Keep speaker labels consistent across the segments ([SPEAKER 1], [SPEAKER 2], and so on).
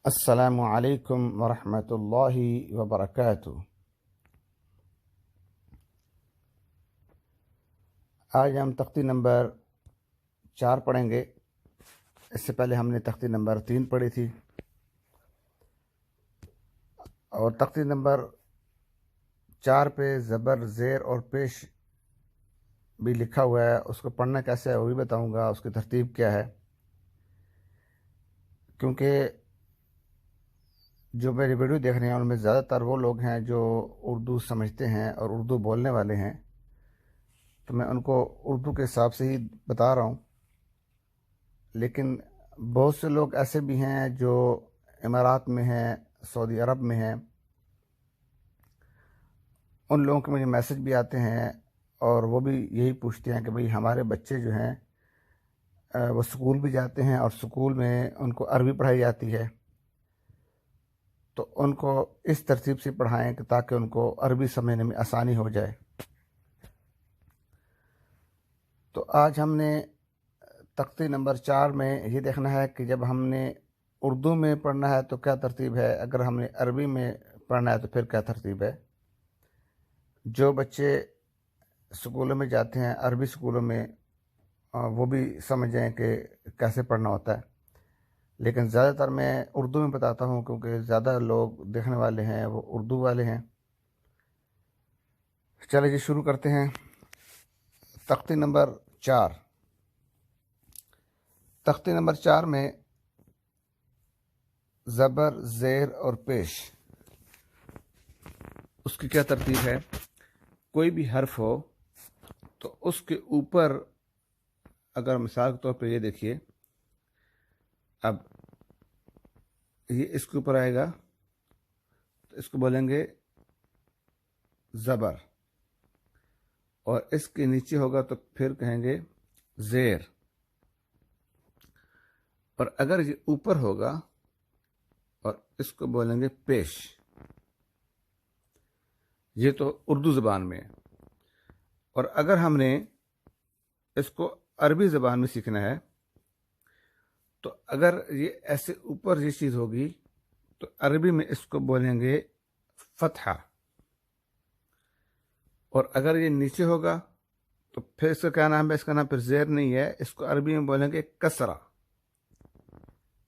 [SPEAKER 1] السلام علیکم ورحمۃ اللہ وبرکاتہ۔ آج ہم تختی نمبر 4 پڑھیں گے۔ اس سے پہلے ہم نے تختی نمبر 3 پڑھی تھی، اور تختی نمبر 4 پہ زبر، زیر اور پیش بھی لکھا ہوا ہے۔ اس کو پڑھنا کیسے ہے وہ بھی بتاؤں گا، اس کی ترتیب کیا ہے، کیونکہ جو میری ویڈیو دیکھ رہے ہیں ان میں زیادہ تر وہ لوگ ہیں جو اردو سمجھتے ہیں اور اردو بولنے والے ہیں، تو میں ان کو اردو کے حساب سے ہی بتا رہا ہوں۔ لیکن بہت سے لوگ ایسے بھی ہیں جو امارات میں ہیں، سعودی عرب میں ہیں، ان لوگوں کے مجھے میسج بھی آتے ہیں اور وہ بھی یہی پوچھتے ہیں کہ بھئی ہمارے بچے جو ہیں وہ سکول بھی جاتے ہیں اور سکول میں ان کو عربی پڑھائی جاتی ہے، تو ان کو اس ترتیب سے پڑھائیں کہ تاکہ ان کو عربی سمجھنے میں آسانی ہو جائے۔ تو آج ہم نے تختی نمبر 4 میں یہ دیکھنا ہے کہ جب ہم نے اردو میں پڑھنا ہے تو کیا ترتیب ہے، اگر ہم نے عربی میں پڑھنا ہے تو پھر کیا ترتیب ہے۔ جو بچے سکولوں میں جاتے ہیں، عربی سکولوں میں، وہ بھی سمجھ جائیں کہ کیسے پڑھنا ہوتا ہے، لیکن زیادہ تر میں اردو میں بتاتا ہوں کیونکہ زیادہ لوگ دیکھنے والے ہیں وہ اردو والے ہیں۔ چلے جی شروع کرتے ہیں۔ تختی نمبر 4، تختی نمبر 4 میں زبر، زیر اور پیش، اس کی کیا ترتیب ہے۔ کوئی بھی حرف ہو تو اس کے اوپر، اگر مثال کے طور پہ یہ دیکھیے، اب یہ اس کے اوپر آئے گا تو اس کو بولیں گے زبر، اور اس کے نیچے ہوگا تو پھر کہیں گے زیر، اور اگر یہ اوپر ہوگا اور اس کو بولیں گے پیش۔ یہ تو اردو زبان میں ہے، اور اگر ہم نے اس کو عربی زبان میں سیکھنا ہے تو اگر یہ ایسے اوپر یہ چیز ہوگی تو عربی میں اس کو بولیں گے فتحہ، اور اگر یہ نیچے ہوگا تو پھر اس کا کیا نام ہے، اس کا نام پھر زیر نہیں ہے، اس کو عربی میں بولیں گے کسرہ،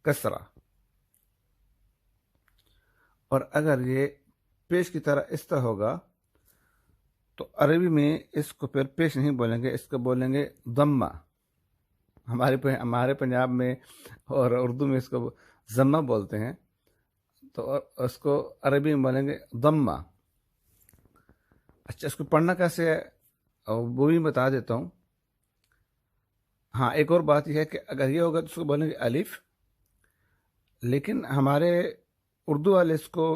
[SPEAKER 1] کسرہ۔ اور اگر یہ پیش کی طرح اس طرح ہوگا تو عربی میں اس کو پھر پیش نہیں بولیں گے، اس کو بولیں گے ضمہ۔ ہمارے پنجاب میں اور اردو میں اس کو ضمہ بولتے ہیں، تو اس کو عربی میں بولیں گے ضمہ۔ اچھا، اس کو پڑھنا کیسے ہے وہ بھی بتا دیتا ہوں۔ ہاں، ایک اور بات یہ ہے کہ اگر یہ ہوگا تو اس کو بولیں گے الف، لیکن ہمارے اردو والے اس کو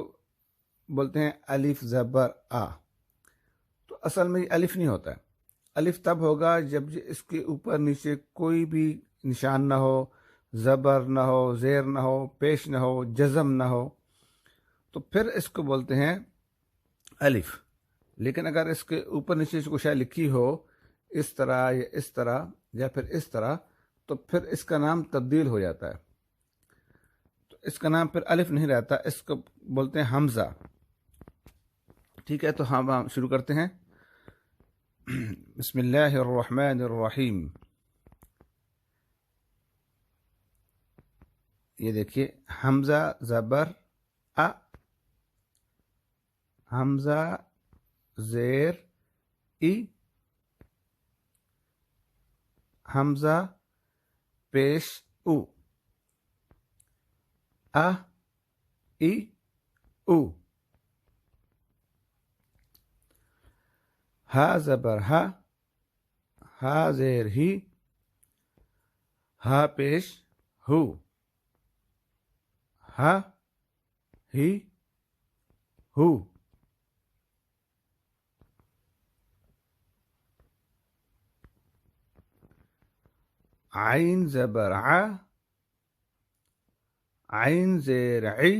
[SPEAKER 1] بولتے ہیں الف زبر آ، تو اصل میں یہ الف نہیں ہوتا ہے۔ الف تب ہوگا جب اس کے اوپر نیچے کوئی بھی نشان نہ ہو، زبر نہ ہو، زیر نہ ہو، پیش نہ ہو، جزم نہ ہو، تو پھر اس کو بولتے ہیں الف۔ لیکن اگر اس کے اوپر نیچے کچھ شے لکھی ہو اس طرح یا اس طرح یا پھر اس طرح، تو پھر اس کا نام تبدیل ہو جاتا ہے، تو اس کا نام پھر الف نہیں رہتا، اس کو بولتے ہیں حمزہ۔ ٹھیک ہے، تو ہم شروع کرتے ہیں۔ بسم اللہ الرحمن الرحیم۔ یہ دیکھیے، حمزہ زبر ا، حمزہ زیر ای، حمزہ پیش او، ای او، ہا زبر ہا، ہا زیر ہی، ہا پیش ہو، ہا ہی ہو، عین زبر ع، عین زیر عی،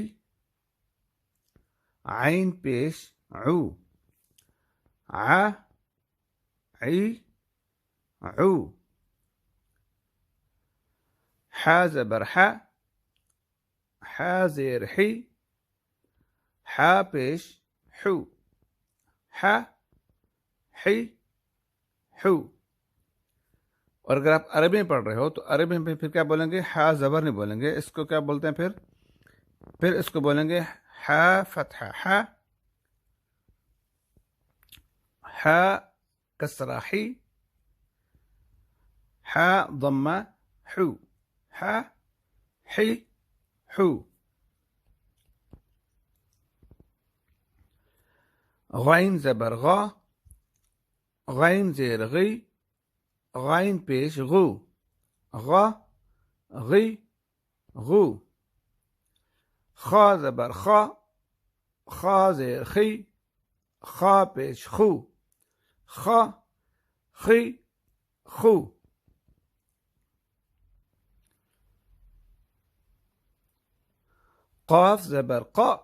[SPEAKER 1] عین پیش عو، ع عی عو، ح زبر ح، ح حا زیر حی، حا پیش حو، حا حی حو. اور اگر آپ عربی میں پڑھ رہے ہو تو عربی میں پھر کیا بولیں گے؟ حا زبر نہیں بولیں گے، اس کو کیا بولتے ہیں پھر اس کو بولیں گے حا فتحہ، حا کسرہ حی، حا ضمہ حو، حا حی حو. غین زبر غا، غین زیر غی، غین پیش غو، غا غی غو. خا زبر خا، خا زیر خی، خا پیش خو، خا خی خو. قاف زبر قا،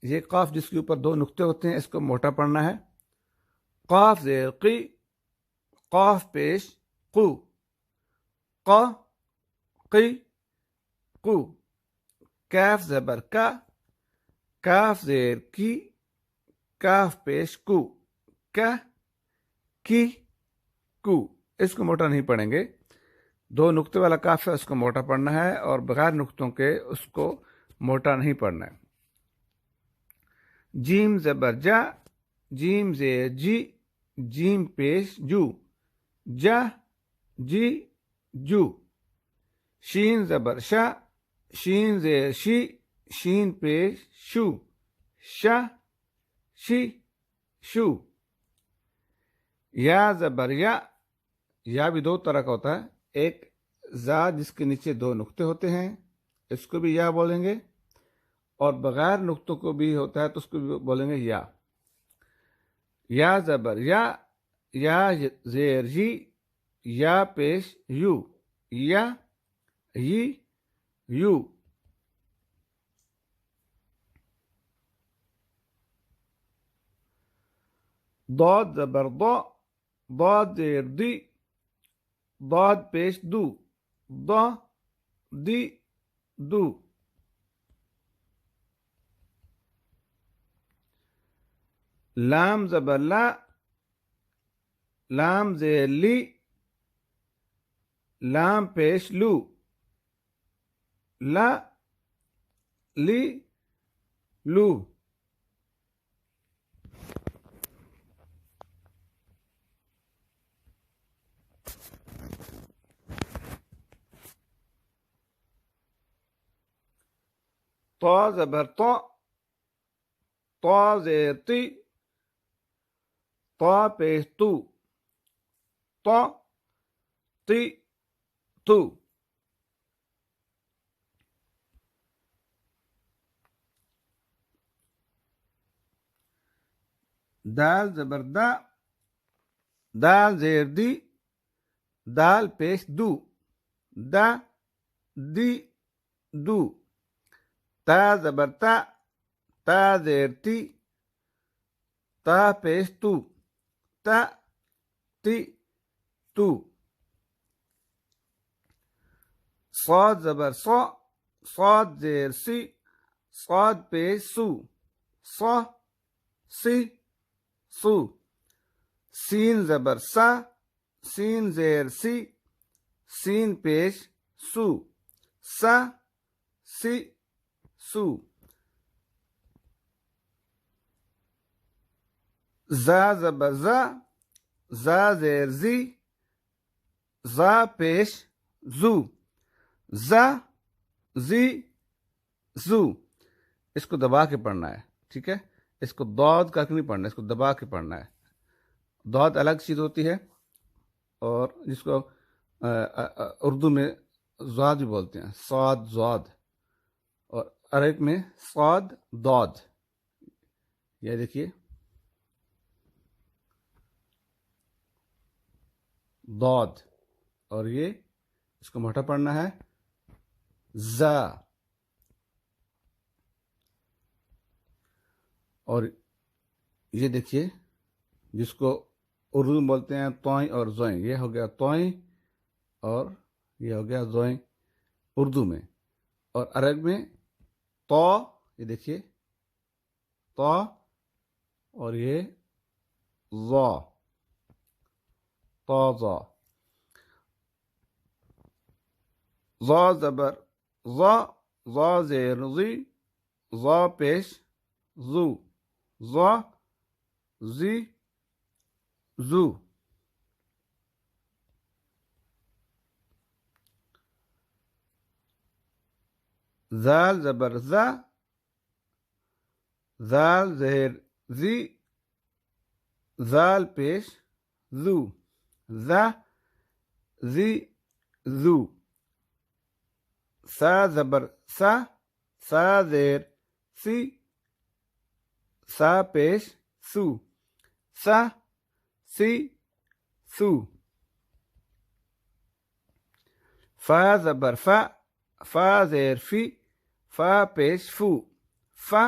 [SPEAKER 1] یہ قاف جس کے اوپر 2 نقطے ہوتے ہیں اس کو موٹا پڑھنا ہے. قاف زیر قی، قاف پیش قو، قا قی قو. کاف زبر کا، کاف زیر کی، کاف پیش کو، کا کی کو. اس کو موٹا نہیں پڑھیں گے، 2 نقطے والا کاف ہے اس کو موٹا پڑھنا ہے، اور بغیر نقطوں کے اس کو موٹا نہیں پڑھنا ہے. جیم زبر جا، جیم زیر جی، جیم پیش جو، جا جی جو. شین زبر شا، شین زیر شی، شین پیش شو، شا شی شو. یا زبر یا بھی 2 طرح کا ہوتا ہے، ایک زا جس کے نیچے 2 نقطے ہوتے ہیں اس کو بھی یا بولیں گے، اور بغیر نقطوں کو بھی ہوتا ہے تو اس کو بھی بولیں گے یا. یا زبر یا زیر جی، یا پیش یو، یا یی یو. ضاد زبر ضا، ضاد زیر دی، ضاد پیش دو، ضا دی دو. لام زبر لا، لام زیر لی، لام پیش لو، لا لی لو. طا زبر طا، طا زیر تی، طا پیش تو، طا تی تو. دال زبر دا، دال زیر دی، دال پیش دو، دا دی دو. تا زبر تا، تا زیر تی، تا پیش تو، تا تی تو. صاد زبر صا، صاد زیر سی، صاد پیش سو، صا سی سو. سین زبر سا، سین زیر سی، سین پیش سو، سا سی سو. زا زبر زا، زا زیر زی، زا پیش زو، زا زی زو. اس کو دبا کے پڑھنا ہے، ٹھیک ہے، اس کو ضاد کر کے نہیں پڑھنا، اس کو دبا کے پڑھنا ہے. ضاد الگ چیز ہوتی ہے، اور جس کو اردو میں ضاد بھی بولتے ہیں، صاد ضاد، اور عربی میں صاد ضاد. یہ دیکھیے ضاد، اور یہ اس کو موٹا پڑھنا ہے زا. اور یہ دیکھیے جس کو اردو میں بولتے ہیں توئیں اور زوئیں، یہ ہو گیا توئیں اور یہ ہو گیا زوئیں اردو میں، اور عربی میں تو یہ دیکھیے تو اور یہ ظا طازہ ظا زبر ظا ظا زیر ظی ظا پیش ظو ظا زی زو زال زبر زا زال زہر زی زال پیش زو زا زی زو سا زبر سا سا زیر سی سا پیش سو سا سی سو فا زبر فا فا زیر فی فا پیش فو فا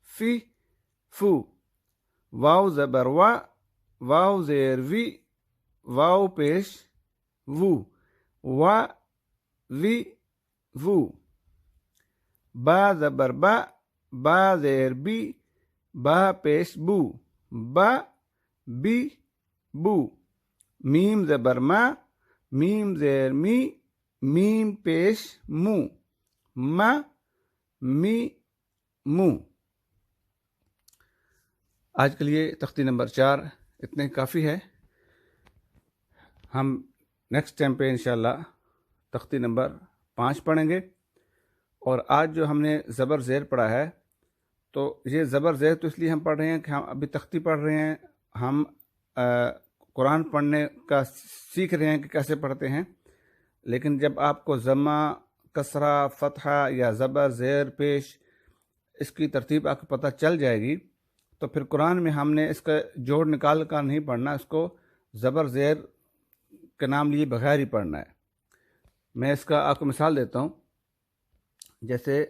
[SPEAKER 1] فی فو واو زبر وا واو زیر وی واو پیش وو وا وی وو با زبر با با زیر بی با پیش بو با بی بو میم زبر ما میم زیر می میم پیش مو ما می مو آج کے لیے تختی نمبر 4 اتنے کافی ہے. ہم نیکسٹ ٹائم پہ انشاءاللہ تختی نمبر 5 پڑھیں گے. اور آج جو ہم نے زبر زیر پڑھا ہے تو یہ زبر زیر تو اس لیے ہم پڑھ رہے ہیں کہ ہم ابھی تختی پڑھ رہے ہیں, ہم قرآن پڑھنے کا سیکھ رہے ہیں کہ کیسے پڑھتے ہیں. لیکن جب آپ کو ضمہ کسرہ فتحہ یا زبر زیر پیش اس کی ترتیب آپ کو پتہ چل جائے گی تو پھر قرآن میں ہم نے اس کا جوڑ نکال کر نہیں پڑھنا, اس کو زبر زیر کے نام لیے بغیر ہی پڑھنا ہے. میں اس کا آپ کو مثال دیتا ہوں. جیسے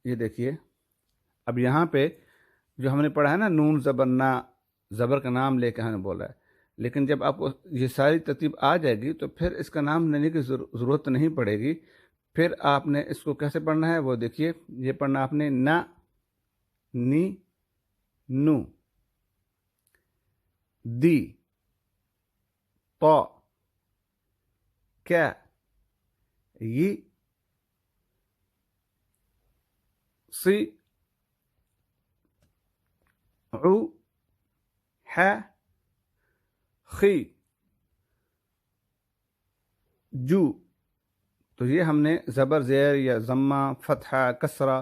[SPEAKER 1] یہ دیکھیے اب یہاں پہ جو ہم نے پڑھا ہے نا نون زبر نا, زبر کا نام لے کے ہم نے بولا ہے, لیکن جب آپ کو یہ ساری ترتیب آ جائے گی تو پھر اس کا نام لینے کی ضرورت نہیں پڑے گی. پھر آپ نے اس کو کیسے پڑھنا ہے وہ دیکھیے. یہ پڑھنا آپ نے نا نی نو دی طا کا ی سی عو ح خی جو. تو یہ ہم نے زبر زیر یا ضمہ فتحہ کسرہ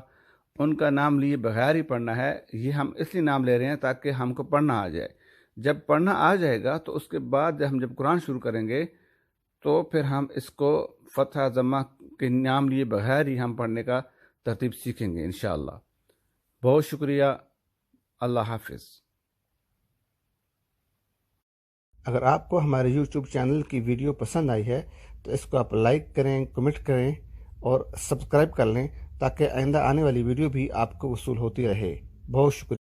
[SPEAKER 1] ان کا نام لیے بغیر ہی پڑھنا ہے. یہ ہم اس لیے نام لے رہے ہیں تاکہ ہم کو پڑھنا آ جائے. جب پڑھنا آ جائے گا تو اس کے بعد جب قرآن شروع کریں گے تو پھر ہم اس کو فتحہ ضمہ کے نام لیے بغیر ہی ہم پڑھنے کا ترتیب سیکھیں گے انشاءاللہ. بہت شکریہ. اللہ حافظ.
[SPEAKER 2] اگر آپ کو ہمارے یوٹیوب چینل کی ویڈیو پسند آئی ہے تو اس کو آپ لائک کریں, کمنٹ کریں اور سبسکرائب کر لیں تاکہ آئندہ آنے والی ویڈیو بھی آپ کو وصول ہوتی رہے. بہت شکریہ.